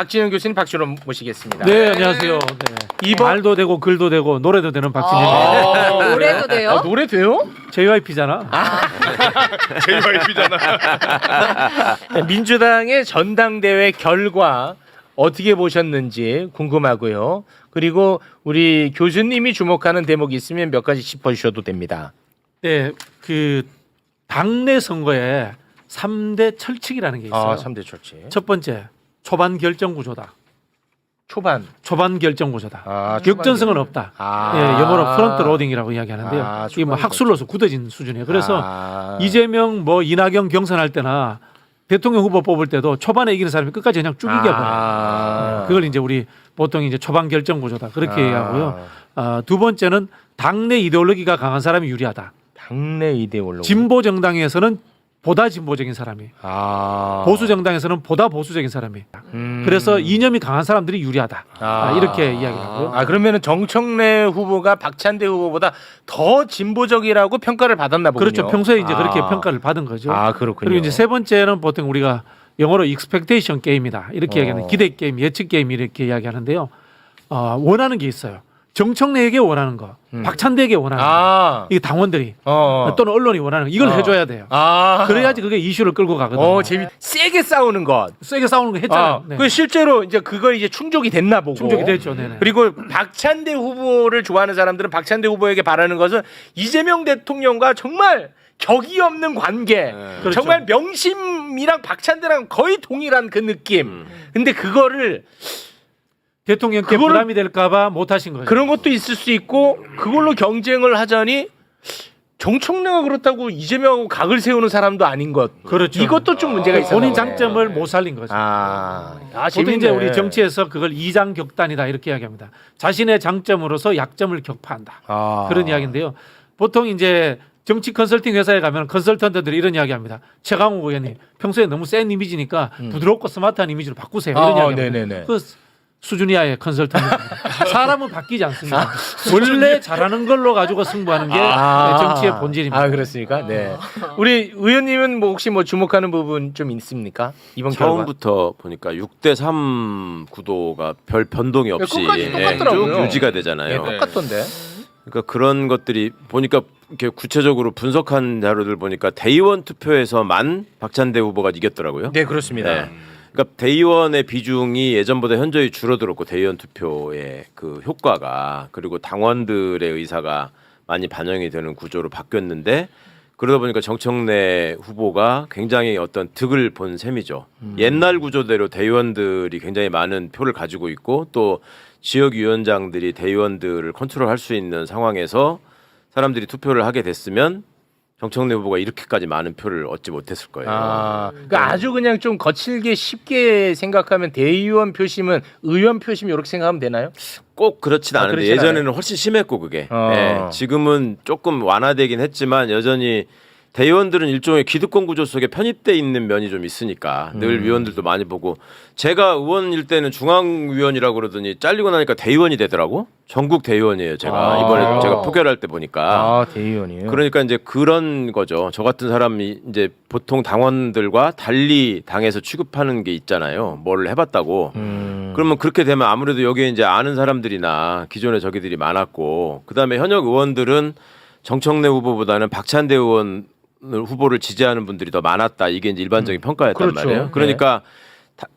박진영 교수님 박수로 모시겠습니다. 네, 안녕하세요. 네. 이번 말도 되고 글도 되고 노래도 되는 박진영입니다. 노래도 돼요? 노래 돼요? JYP잖아. JYP잖아. 민주당의 전당대회 결과 어떻게 보셨는지 궁금하고요. 그리고 우리 교수님이 주목하는 대목이 있으면 몇 가지 짚어주셔도 됩니다. 네, 그 당내 선거에 3대 철칙이라는 게 있어요. 3대 철칙. 첫 번째, 초반 결정 구조다. 초반 결정 구조다. 역전승은 없다. 예, 영어로 프론트 로딩이라고 이야기하는데요. 이게 뭐 학술로서 굳어진 수준이에요. 그래서 이재명 뭐 이낙연 경선할 때나 대통령 후보 뽑을 때도 초반에 이기는 사람이 끝까지 그냥 쭉 이겨버려요. 그걸 이제 우리 보통 이제 초반 결정 구조다 그렇게 얘기하고요. 두 번째는 당내 이데올로기가 강한 사람이 유리하다. 당내 이데올로기. 진보 정당에서는 보다 진보적인 사람이, 보수 정당에서는 보다 보수적인 사람이. 그래서 이념이 강한 사람들이 유리하다. 이렇게 이야기하고요. 그러면은 정청래 후보가 박찬대 후보보다 더 진보적이라고 평가를 받았나 보군요. 그렇죠. 평소에 이제 그렇게 평가를 받은 거죠. 그렇군요. 그리고 이제 세 번째는 보통 우리가 영어로 expectation 게임이다 이렇게 얘기하는 게임, 기대 게임, 예측 게임 이렇게 이야기하는데요. 원하는 게 있어요. 정청래에게 원하는 거, 박찬대에게 원하는 거, 이게 당원들이 또는 언론이 원하는 거, 이걸 해줘야 돼요. 그래야지 그게 이슈를 끌고 가거든요. 세게 싸우는 것, 세게 싸우는 거 했잖아요. 네. 그 실제로 이제 그걸 이제 충족이 됐나 보고. 충족이 됐죠. 네네. 그리고 박찬대 후보를 좋아하는 사람들은 박찬대 후보에게 바라는 것은 이재명 대통령과 정말 격이 없는 관계, 그렇죠. 정말 명심이랑 박찬대랑 거의 동일한 그 느낌. 근데 그거를 대통령께 부담이 될까봐 못하신 거죠. 그런 것도 있을 수 있고 그걸로 경쟁을 하자니 정청래가 그렇다고 이재명하고 각을 세우는 사람도 아닌 것. 그렇죠. 이것도 좀 문제가 있어요. 본인 장점을 못 살린 거죠. 보통 재밌네. 이제 우리 정치에서 그걸 이장격단이다 이렇게 이야기합니다. 자신의 장점으로서 약점을 격파한다. 그런 이야기인데요. 보통 이제 정치 컨설팅 회사에 가면 컨설턴트들이 이런 이야기합니다. 최강욱 의원님 평소에 너무 센 이미지니까 부드럽고 스마트한 이미지로 바꾸세요. 이런 이야기합니다. 네네네. 그 수준 이하의 컨설턴트입니다. 사람은 바뀌지 않습니다. 원래 잘하는 걸로 가지고 승부하는 게 정치의 본질입니다. 그렇습니까? 네. 우리 의원님은 뭐 혹시 뭐 주목하는 부분 좀 있습니까? 이번 처음부터 보니까 6대3 구도가 별 변동이 없이 끝까지 똑같더라고요. 쭉 유지가 되잖아요. 똑같던데. 그러니까 그런 것들이 보니까 이렇게 구체적으로 분석한 자료들 보니까 대의원 투표에서만 박찬대 후보가 이겼더라고요. 네, 그렇습니다. 네. 그러니까 대의원의 비중이 예전보다 현저히 줄어들었고 대의원 투표의 그 효과가 그리고 당원들의 의사가 많이 반영이 되는 구조로 바뀌었는데 그러다 보니까 정청래 후보가 굉장히 어떤 득을 본 셈이죠. 옛날 구조대로 대의원들이 굉장히 많은 표를 가지고 있고 또 지역위원장들이 대의원들을 컨트롤할 수 있는 상황에서 사람들이 투표를 하게 됐으면 정청래 후보가 이렇게까지 많은 표를 얻지 못했을 거예요. 그러니까 아주 그냥 좀 거칠게 쉽게 생각하면 대의원 표심은 의원 표심 이렇게 생각하면 되나요? 꼭 그렇진 않은데 그렇진 예전에는 않아요? 훨씬 심했고 그게 네, 지금은 조금 완화되긴 했지만 여전히 대의원들은 일종의 기득권 구조 속에 편입돼 있는 면이 좀 있으니까 늘 위원들도 많이 보고 제가 의원일 때는 중앙위원이라고 그러더니 잘리고 나니까 대의원이 되더라고. 전국 대의원이에요. 제가 이번에 제가 포결할 때 보니까 대의원이요. 그러니까 이제 그런 거죠. 저 같은 사람이 이제 보통 당원들과 달리 당에서 취급하는 게 있잖아요. 뭘 해봤다고. 그러면 그렇게 되면 아무래도 여기에 이제 아는 사람들이나 기존의 저기들이 많았고 그다음에 현역 의원들은 정청래 후보보다는 박찬대 의원 후보를 지지하는 분들이 더 많았다. 이게 이제 일반적인 평가였단 그렇죠. 말이에요. 그러니까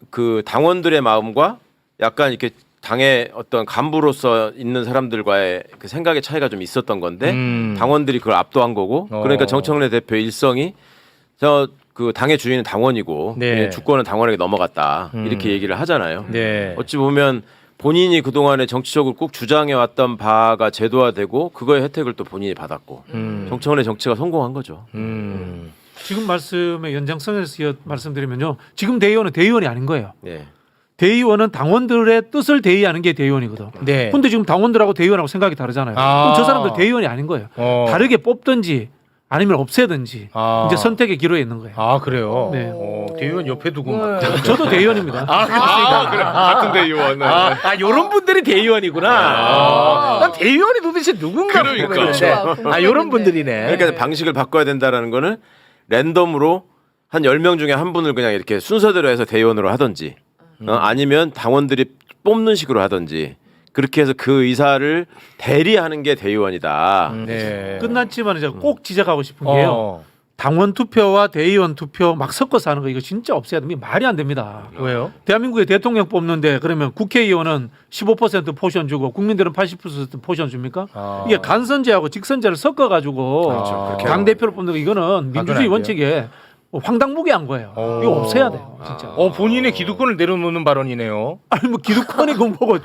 그 당원들의 마음과 약간 이렇게 당의 어떤 간부로서 있는 사람들과의 그 생각의 차이가 좀 있었던 건데 당원들이 그걸 압도한 거고 그러니까 정청래 대표 일성이 저 그 당의 주인은 당원이고 주권은 당원에게 넘어갔다 이렇게 얘기를 하잖아요. 어찌 보면 본인이 그동안에 정치적으로 꼭 주장해왔던 바가 제도화되고 그거의 혜택을 또 본인이 받았고 정청래 정치가 성공한 거죠. 지금 말씀의 연장선에서 말씀드리면요. 지금 대의원은 대의원이 아닌 거예요. 네. 대의원은 당원들의 뜻을 대의하는 게 대의원이거든. 근데 지금 당원들하고 대의원하고 생각이 다르잖아요. 그럼 저 사람들 대의원이 아닌 거예요. 다르게 뽑든지 아니면 없애든지 이제 선택의 기로에 있는 거예요. 그래요? 네. 대의원 옆에 두고 저도 대의원입니다. 그래. 같은 대의원. 요런 분들이 대의원이구나. 난 대의원이 도대체 누군가 그러니까. 궁금했는데. 요런 분들이네. 그러니까 방식을 바꿔야 된다라는 거는 랜덤으로 한 10명 중에 한 분을 그냥 이렇게 순서대로 해서 대의원으로 하든지 아니면 당원들이 뽑는 식으로 하든지 그렇게 해서 그 의사를 대리하는 게 대의원이다. 네. 끝났지만 이제 꼭 지적하고 싶은 게요. 당원 투표와 대의원 투표 막 섞어서 하는 거 이거 진짜 없애야 됩니다. 말이 안 됩니다. 왜요? 대한민국에 대통령 뽑는데 그러면 국회의원은 15% 포션 주고 국민들은 80% 포션 줍니까? 이게 간선제하고 직선제를 섞어가지고 그렇죠. 당 대표를 뽑는 거 이거는 민주주의 원칙에 황당무계한 거예요. 이거 없애야 돼요, 진짜. 본인의 기득권을 내려놓는 발언이네요. 아니 뭐 기득권이 공보고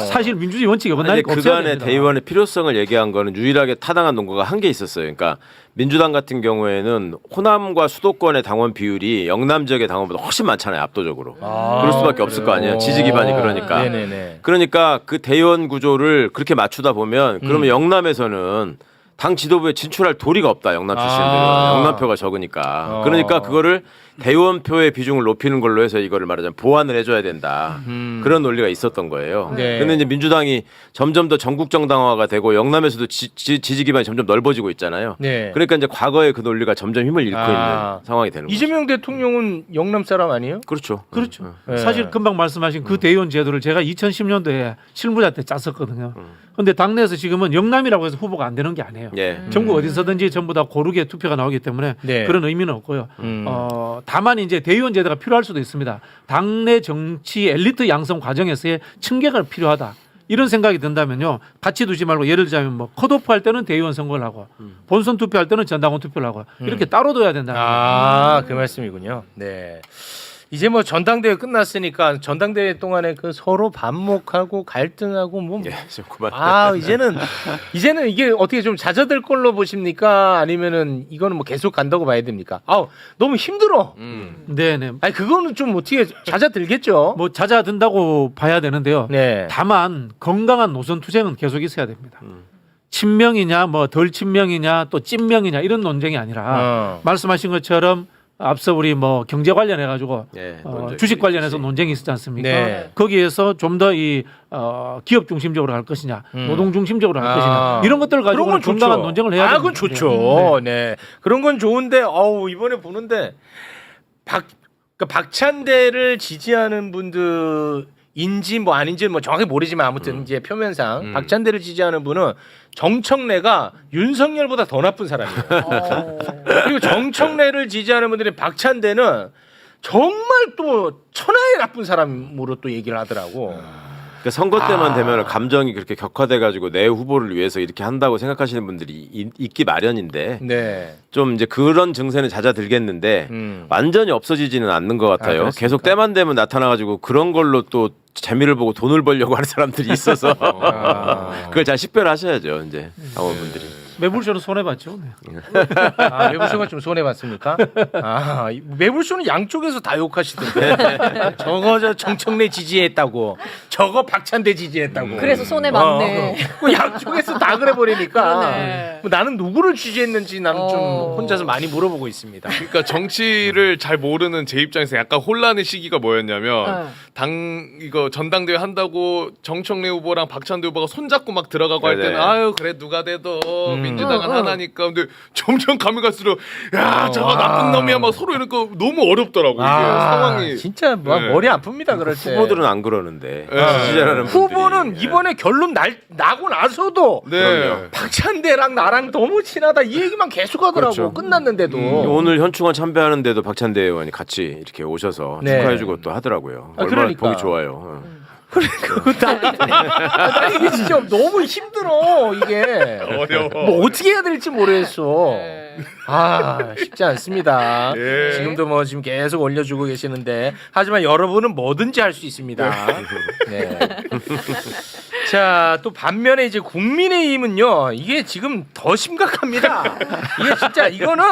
사실 민주주의 원칙에 어긋나니까 없애야 그간의 됩니다. 대의원의 필요성을 얘기한 거는 유일하게 타당한 논거가 한 개 있었어요. 그러니까 민주당 같은 경우에는 호남과 수도권의 당원 비율이 영남 지역의 당원보다 훨씬 많잖아요, 압도적으로. 그럴 수밖에 없을 거 아니에요. 지지 기반이 그러니까. 네네네. 그러니까 그 대의원 구조를 그렇게 맞추다 보면 그러면 영남에서는 당 지도부에 진출할 도리가 없다. 영남 출신들은 영남표가 적으니까. 그러니까 그거를 대의원표의 비중을 높이는 걸로 해서 이거를 말하자면 보완을 해줘야 된다. 그런 논리가 있었던 거예요. 네. 그런데 이제 민주당이 점점 더 전국 정당화가 되고 영남에서도 지지 기반이 점점 넓어지고 있잖아요. 네. 그러니까 이제 과거의 그 논리가 점점 힘을 잃고 있는 상황이 되는 거죠. 이재명 대통령은 영남 사람 아니에요? 그렇죠. 그렇죠. 네. 사실 금방 말씀하신 그 대의원 제도를 제가 2010년도에 실무자 때 짰었거든요. 그런데 당내에서 지금은 영남이라고 해서 후보가 안 되는 게 아니에요. 예. 전국 어디서든지 전부 다 고르게 투표가 나오기 때문에 네. 그런 의미는 없고요. 다만 이제 대의원 제도가 필요할 수도 있습니다. 당내 정치 엘리트 양성 과정에서의 층계가 필요하다. 이런 생각이 든다면요. 같이 두지 말고 예를 들자면 뭐 컷오프 할 때는 대의원 선거를 하고 본선 투표할 때는 전당원 투표를 하고 이렇게 따로 둬야 된다. 그 말씀이군요. 네. 이제 뭐 전당대회 끝났으니까 전당대회 동안에 그 서로 반목하고 갈등하고 뭐 예, 좀 그만. 이제는 이게 어떻게 좀 잦아들 걸로 보십니까? 아니면은 이거는 뭐 계속 간다고 봐야 됩니까? 너무 힘들어. 네네. 아니 그거는 좀 어떻게 잦아들겠죠. 뭐 잦아든다고 봐야 되는데요. 네. 다만 건강한 노선 투쟁은 계속 있어야 됩니다. 친명이냐 뭐 덜 친명이냐 또 찐명이냐 이런 논쟁이 아니라 말씀하신 것처럼 앞서 우리 뭐 경제 관련해 가지고 주식 관련해서 논쟁이 있었지 않습니까? 네. 거기에서 좀 더 이 기업 중심적으로 할 것이냐, 노동 중심적으로 할 것이냐 이런 것들을 가지고 건강한 논쟁을 해야 됩니다. 그건 좋죠. 네. 그런 건 좋은데 이번에 보는데 박찬대를 지지하는 분들인지 뭐 아닌지 뭐 정확히 모르지만 아무튼 이제 표면상 박찬대를 지지하는 분은 정청래가 윤석열보다 더 나쁜 사람이에요. 그리고 정청래를 지지하는 분들이 박찬대는 정말 또 천하의 나쁜 사람으로 또 얘기를 하더라고. 그러니까 선거 때만 되면 감정이 그렇게 격화돼 가지고 내 후보를 위해서 이렇게 한다고 생각하시는 분들이 있기 마련인데 네. 좀 이제 그런 증세는 잦아들겠는데 완전히 없어지지는 않는 것 같아요. 계속 때만 되면 나타나 가지고 그런 걸로 또 재미를 보고 돈을 벌려고 하는 사람들이 있어서 그걸 잘 식별하셔야죠. 이제 당원분들이. 매불쇼는 손해봤죠. 네. 매불쇼가 좀 손해봤습니까? 매불쇼는 양쪽에서 다 욕하시던데. 저거 정청래 지지했다고, 저거 박찬대 지지했다고. 그래서 손해봤네. 그 양쪽에서 다 그래버리니까 그러네. 뭐 나는 누구를 지지했는지 나는 좀 혼자서 많이 물어보고 있습니다. 그러니까 정치를 잘 모르는 제 입장에서 약간 혼란의 시기가 뭐였냐면 이거 전당대회 한다고 정청래 후보랑 박찬대 후보가 손잡고 막 들어가고 할 때는 아유 그래 누가 돼도 민주당은 하나니까. 근데 점점 가면 갈수록 야 저거 나쁜 놈이야 막 서로 이러니까 너무 어렵더라고 이게 상황이. 진짜 머리 아픕니다 그럴 때. 후보들은 안 그러는데 지지자라는 후보는 분들이. 이번에 결론 나고 나서도 네. 박찬대랑 나랑 너무 친하다 이 얘기만 계속 하더라고. 그렇죠. 끝났는데도. 오늘 현충원 참배하는데도 박찬대 의원이 같이 이렇게 오셔서 네. 축하해주고 또 하더라고요. 얼마나 그러니까. 보기 좋아요. 이게 진짜 너무 힘들어 이게. 어려워. 뭐 어떻게 해야 될지 모르겠어. 쉽지 않습니다. 예. 지금도 뭐 지금 계속 올려주고 계시는데 하지만 여러분은 뭐든지 할 수 있습니다. 네. 자, 또 반면에 이제 국민의힘은요 이게 지금 더 심각합니다. 이게 진짜 이거는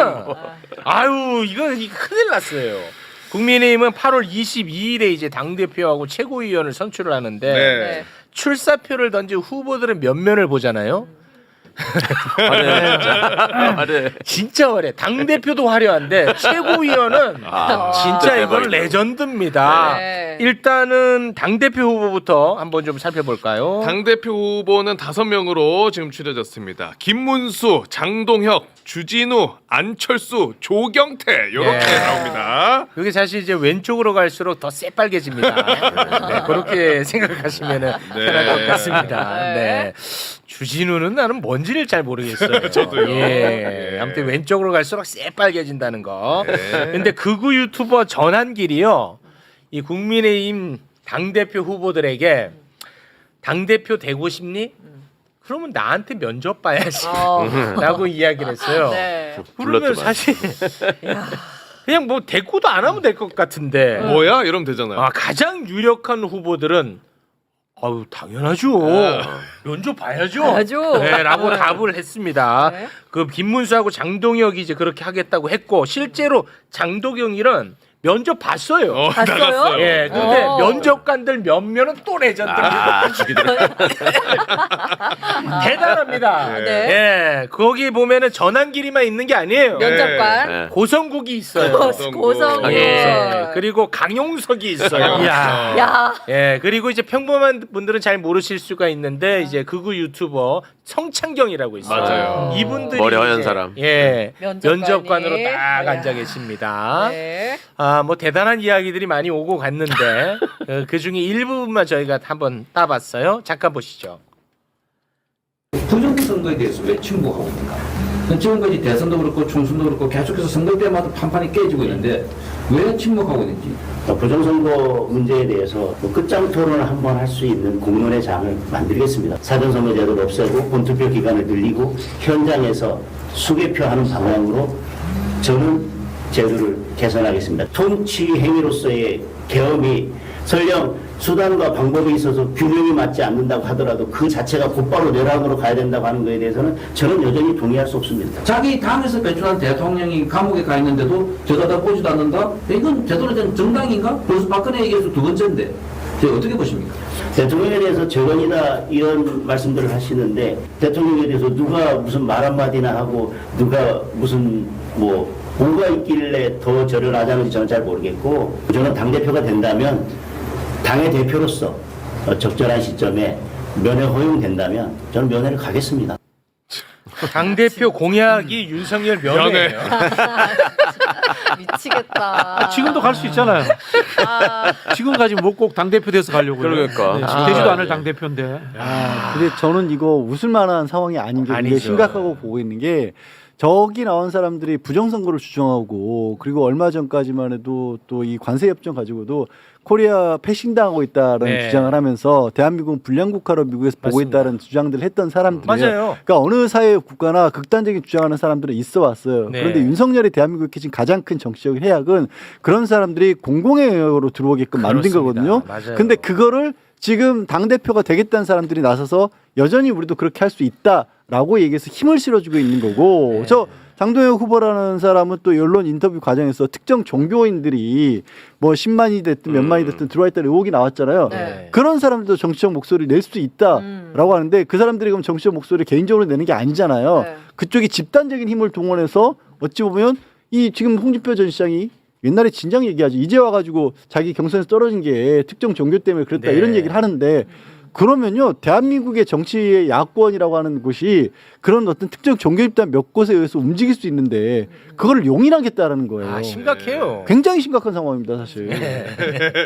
이거 큰일 났어요. 국민의힘은 8월 22일에 이제 당대표하고 최고위원을 선출을 하는데 네. 출사표를 던진 후보들은 몇 면을 보잖아요. 화려해. 진짜 화려해. 당 대표도 화려한데 최고위원은 진짜 이건 레전드입니다. 네. 일단은 당 대표 후보부터 한번 좀 살펴볼까요? 당대표 후보는 5명으로 지금 추려졌습니다. 김문수, 장동혁, 주진우, 안철수, 조경태 이렇게 네. 나옵니다. 그게 사실 이제 왼쪽으로 갈수록 더 새빨개집니다. 네, 그렇게 생각하시면 편할 것 같습니다. 네. 네. 주진우는 나는 뭔지를 잘 모르겠어요. 저도요. 예. 예. 아무튼 왼쪽으로 갈수록 새빨개진다는 거. 네. 근데 극우 유튜버 전한길이요. 이 국민의힘 당대표 후보들에게 당대표 되고 싶니? 그러면 나한테 면접 봐야지. 라고 이야기를 했어요. 네. 그러면 불렀더만. 사실 그냥 뭐 대꾸도 안 하면 될 것 같은데 뭐야? 이러면 되잖아요. 가장 유력한 후보들은 아유 당연하죠. 면접 봐야죠. 봐야죠. 네, 라고 답을 했습니다. 네. 그 김문수하고 장동혁이 이제 그렇게 하겠다고 했고 실제로 장동혁이는 면접 봤어요. 봤어요? 나갔어요. 예, 근데 어. 면접관들 몇 명은 또 레전드입니다. 대단합니다. 네. 예, 거기 보면은 전환길이만 있는 게 아니에요. 면접관. 네. 고성국이 있어요. 고성국. 예, 그리고 강용석이 있어요. 야. 야. 예, 그리고 이제 평범한 분들은 잘 모르실 수가 있는데 이제 극우 유튜버 성창경이라고 있어요. 맞아요. 이분들이 머리 하얀 이제, 사람. 예, 면접관이. 면접관으로 딱 야. 앉아 계십니다. 네. 뭐 대단한 이야기들이 많이 오고 갔는데 그 중에 일부분만 저희가 한번 따봤어요. 잠깐 보시죠. 부정선거에 대해서 왜 침묵하고 있는가? 지금까지 대선도 그렇고 총선도 그렇고 계속해서 선거 때마다 판판이 깨지고 있는데 왜 침묵하고 있는지. 부정선거 문제에 대해서 끝장 토론을 한번 할 수 있는 공론의 장을 만들겠습니다. 사전선거제도를 없애고 본투표 기간을 늘리고 현장에서 수개표하는 방향으로 저는 제도를 개선하겠습니다. 통치 행위로서의 계엄이 설령 수단과 방법에 있어서 균형이 맞지 않는다고 하더라도 그 자체가 곧바로 내란으로 가야 된다고 하는 것에 대해서는 저는 여전히 동의할 수 없습니다. 자기 당에서 배출한 대통령이 감옥에 가 있는데도 저다 보지도 않는다? 이건 제대로 된 정당인가? 벌써 박근혜 얘기해서 두 번째인데 어떻게 보십니까? 대통령에 대해서 저건이다 이런 말씀들을 하시는데 대통령에 대해서 누가 무슨 말 한마디나 하고 누가 무슨 뭐가 있길래 더 절을 하자는지 저는 잘 모르겠고 저는 당대표가 된다면 당의 대표로서 적절한 시점에 면회 허용된다면 저는 면회를 가겠습니다. 당대표 공약이 윤석열 면회예요. 미치겠다. 지금도 갈 수 있잖아요. 지금까지 뭐 꼭 당대표 돼서 가려고. 그러니까. 지금 되지도 않을 당대표인데. 근데 저는 이거 웃을 만한 상황이 아닌 게 굉장히 아니죠. 심각하고 보고 있는 게 저기 나온 사람들이 부정선거를 주장하고 그리고 얼마 전까지만 해도 또 이 관세협정 가지고도 코리아 패싱당하고 있다는 네. 주장을 하면서 대한민국은 불량국가로 미국에서 보고 맞습니다. 있다는 주장들을 했던 사람들이에요. 맞아요. 그러니까 어느 사회 국가나 극단적인 주장하는 사람들은 있어 왔어요. 네. 그런데 윤석열이 대한민국에 끼친 가장 큰 정치적 해악은 그런 사람들이 공공의 영역으로 들어오게끔 만든 그렇습니다. 거거든요. 맞아요. 근데 그거를 지금 당대표가 되겠다는 사람들이 나서서 여전히 우리도 그렇게 할 수 있다라고 얘기해서 힘을 실어주고 있는 거고 네. 저 장동혁 후보라는 사람은 또 언론 인터뷰 과정에서 특정 종교인들이 뭐 10만이 됐든 몇만이 됐든 들어와 있다는 의혹이 나왔잖아요. 네. 그런 사람들도 정치적 목소리를 낼 수 있다라고 하는데 그 사람들이 그럼 정치적 목소리를 개인적으로 내는 게 아니잖아요. 네. 그쪽이 집단적인 힘을 동원해서 어찌 보면 이 지금 홍준표 전 시장이 옛날에 진작 얘기하죠. 이제 와가지고 자기 경선에서 떨어진 게 특정 종교 때문에 그랬다 네. 이런 얘기를 하는데 그러면요 대한민국의 정치의 야권이라고 하는 곳이 그런 어떤 특정 종교 집단 몇 곳에 의해서 움직일 수 있는데 그거를 용인하겠다는 거예요. 심각해요. 굉장히 심각한 상황입니다 사실.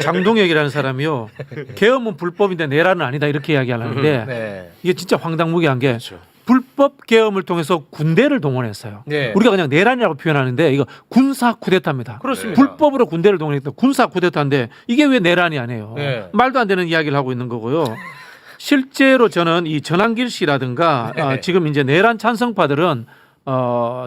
장동혁이라는 사람이요. 계엄은 불법인데 내란은 아니다 이렇게 이야기하는데 네. 이게 진짜 황당무계한 게 불법 계엄을 통해서 군대를 동원했어요. 네. 우리가 그냥 내란이라고 표현하는데 이거 군사 쿠데타입니다. 그렇습니다. 불법으로 군대를 동원했다. 군사 쿠데타인데 이게 왜 내란이 아니에요? 네. 말도 안 되는 이야기를 하고 있는 거고요. 실제로 저는 이 전한길 씨라든가 네. 지금 이제 내란 찬성파들은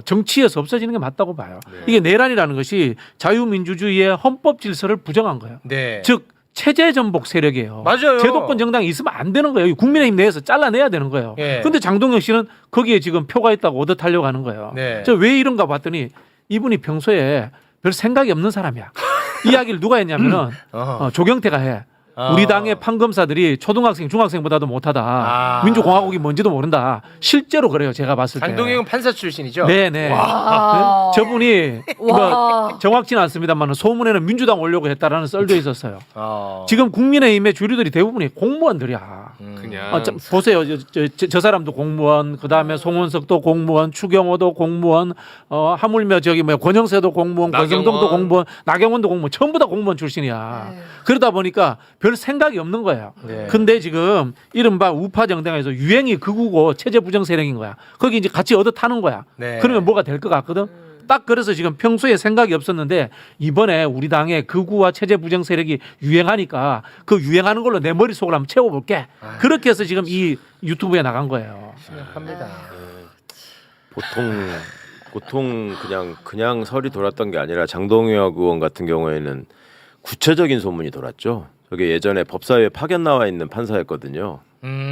정치에서 없어지는 게 맞다고 봐요. 네. 이게 내란이라는 것이 자유민주주의의 헌법 질서를 부정한 거예요. 네. 즉 체제 전복 세력이에요. 맞아요. 제도권 정당이 있으면 안 되는 거예요. 국민의힘 내에서 잘라내야 되는 거예요. 예. 그런데 장동혁 씨는 거기에 지금 표가 있다고 얻어타려고 하는 거예요. 네. 저 왜 이런가 봤더니 이분이 평소에 별 생각이 없는 사람이야. 이야기를 누가 했냐면은 어허. 조경태가 해. 우리 당의 판검사들이 초등학생, 중학생보다도 못하다. 민주공화국이 뭔지도 모른다. 실제로 그래요. 제가 봤을 때. 장동혁은 판사 출신이죠. 네네. 와. 저분이 와. 뭐 정확치는 않습니다만 소문에는 민주당 오려고 했다라는 썰도 있었어요. 어. 지금 국민의힘의 주류들이 대부분이 공무원들이야. 그냥 보세요. 저 사람도 공무원, 그 다음에 송원석도 공무원, 추경호도 공무원, 하물며 저기 뭐 권영세도 공무원, 나경원. 권성동도 공무원, 나경원도 공무원, 전부 다 공무원 출신이야. 네. 그러다 보니까 별 생각이 없는 거예요. 네. 근데 지금 이른바 우파 정당에서 유행이 극우고 체제 부정 세력인 거야. 거기 이제 같이 얻어 타는 거야. 네. 그러면 뭐가 될 것 같거든. 딱 그래서 지금 평소에 생각이 없었는데 이번에 우리 당의 극우와 체제 부정 세력이 유행하니까 그 유행하는 걸로 내 머릿속을 한번 채워볼게. 그렇게 해서 지금 이 유튜브에 나간 거예요. 합니다. 보통 그냥 설이 돌았던 게 아니라 장동혁 의원 같은 경우에는 구체적인 소문이 돌았죠. 저게 예전에 법사위에 파견 나와 있는 판사였거든요.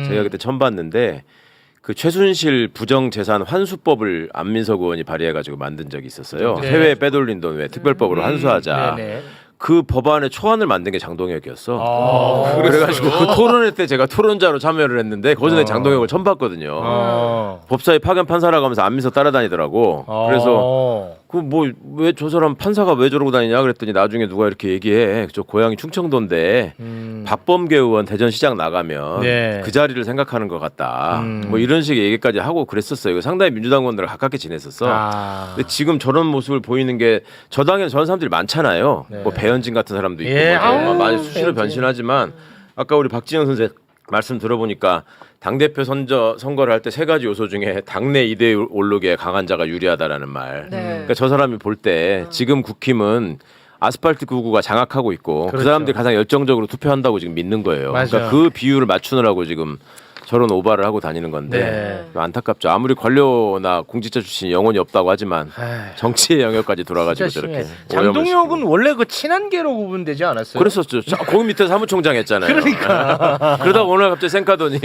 제가 그때 처음 봤는데 그 최순실 부정재산 환수법을 안민석 의원이 발의해가지고 만든 적이 있었어요. 네. 해외에 빼돌린 돈 왜 특별법으로 환수하자. 네네. 그 법안의 초안을 만든 게 장동혁이었어. 어. 그래가지고 그 토론회 때 제가 토론자로 참여를 했는데 거기서 장동혁을 처음 봤거든요. 법사위 파견 판사라고 하면서 안민석 따라다니더라고. 그래서 그 뭐 왜 저 사람 판사가 왜 저러고 다니냐 그랬더니 나중에 누가 이렇게 얘기해. 저 고향이 충청도인데 박범계 의원 대전시장 나가면 네. 그 자리를 생각하는 것 같다. 뭐 이런 식의 얘기까지 하고 그랬었어요. 상당히 민주당 의원들과 가깝게 지냈었어. 근데 지금 저런 모습을 보이는 게 저 당에는 저런 사람들이 많잖아요. 네. 뭐 배현진 같은 사람도 있고 예, 뭐 많이 아우, 수시로 변신하지만 아까 우리 박진영 선생 말씀 들어보니까 당대표 선거를 할 때 세 가지 요소 중에 당내 이대 올록에 강한 자가 유리하다라는 말. 네. 그러니까 저 사람이 볼 때 지금 국힘은 아스팔트 구구가 장악하고 있고 그 그렇죠. 사람들이 가장 열정적으로 투표한다고 지금 믿는 거예요. 맞아요. 그러니까 그 비율을 맞추느라고 지금 저런 오바를 하고 다니는 건데 안타깝죠. 아무리 관료나 공직자 출신이 영혼이 없다고 하지만 정치의 영역까지 돌아가지고 저렇게 장동혁은 원래 그 친한계로 구분되지 않았어요? 그랬었죠. 거기 밑에 사무총장 했잖아요. 그러니까. 그러다가 오늘 갑자기 쌩까더니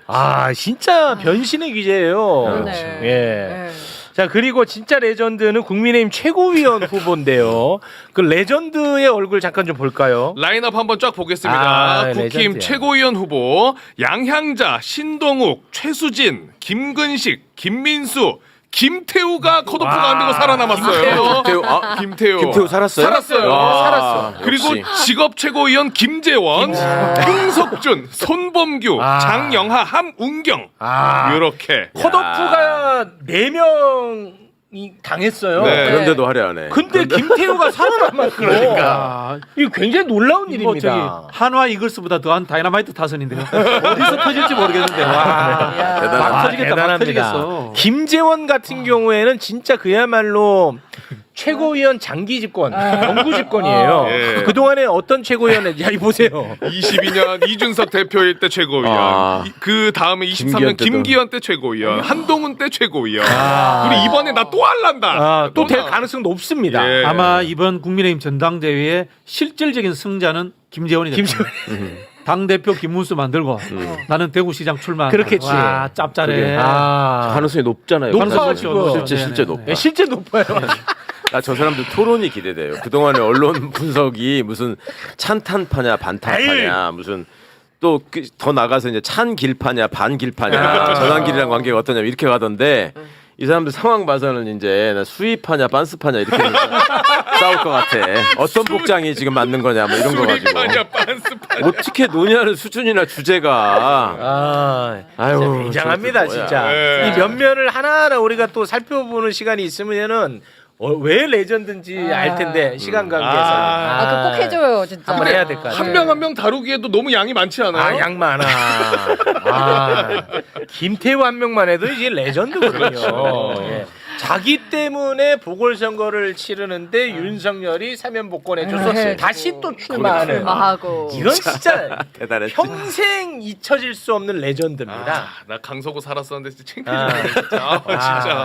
아 진짜 변신의 기제예요. 그러네. 예. 네. 자 그리고 진짜 레전드는 국민의힘 최고위원 후보인데요. 그 레전드의 얼굴 잠깐 좀 볼까요? 라인업 한번 쫙 보겠습니다. 아, 국힘 레전드야. 최고위원 후보 양향자, 신동욱, 최수진, 김근식, 김민수, 김태우가 컷오프가 안 되고 살아남았어요. 김태우 살았어요? 살았어요. 살았어. 그리고 역시. 직업 최고위원 김재원, 홍석준, 손범규, 장영하, 함운경 이렇게 컷오프가 4명이 당했어요. 네. 그런데도 화려하네. 근데 김태우가 살아남았고 그러니까 이거 굉장히 놀라운 뭐 저기 일입니다. 한화 이글스보다 더한 다이너마이트 타선인데요. 어디서 터질지 모르겠는데 와. 막 터지겠다. 막 터지겠어. 김재원 같은 경우에는 진짜 그야말로 최고위원 장기 집권, 정부 집권이에요. 예. 그동안에 어떤 최고위원을 이 보세요. 22년 이준석 대표일 때 최고위원, 그 다음에 23년 김기현 때 최고위원, 한동훈 때 최고위원. 그리고 이번에 나 또 할란다. 또 될 가능성 높습니다. 예. 아마 이번 국민의힘 전당대회의 실질적인 승자는 김재원이 됐다. 당 대표 김문수 만들고 나는 대구시장 출마. 그렇겠지. 와 짭짤해. 가능성이 높잖아요. 높아가지고. 실제 높아. 네, 실제 높아요. 저 사람들 토론이 기대돼요. 그동안의 언론 분석이 무슨 찬탄파냐 반탄파냐 무슨 또 더 나가서 이제 찬길파냐 반길파냐 전환길이랑 관계가 어떠냐 이렇게 가던데 이 사람들 상황 봐서는 이제 나 수입하냐 빤스파냐 이렇게 싸울 것 같아. 어떤 복장이 지금 맞는 거냐 뭐 이런 거 가지고 수입하냐 빤스파냐. 어떻게 노냐는 수준이나 주제가 아유 굉장합니다 저것도 뭐야. 진짜. 네. 이 면면을 하나하나 우리가 또 살펴보는 시간이 있으면은 왜 레전드인지 알 텐데 시간 관계에서. 그거 꼭 해줘요 진짜. 한번 해야 될 것 같아요. 한 명 한 명 다루기에도 너무 양이 많지 않아요? 양 많아. 김태우 한 명만 해도 이제 레전드거든요. 예. 자기 때문에 보궐선거를 치르는데 윤석열이 사면 복권해줘서 네. 다시 또 출마하는. 출마하고. 이건 진짜 대단했지. 평생 잊혀질 수 없는 레전드입니다. 나 강서구 살았었는데 진짜 창피해. 진짜. 진짜.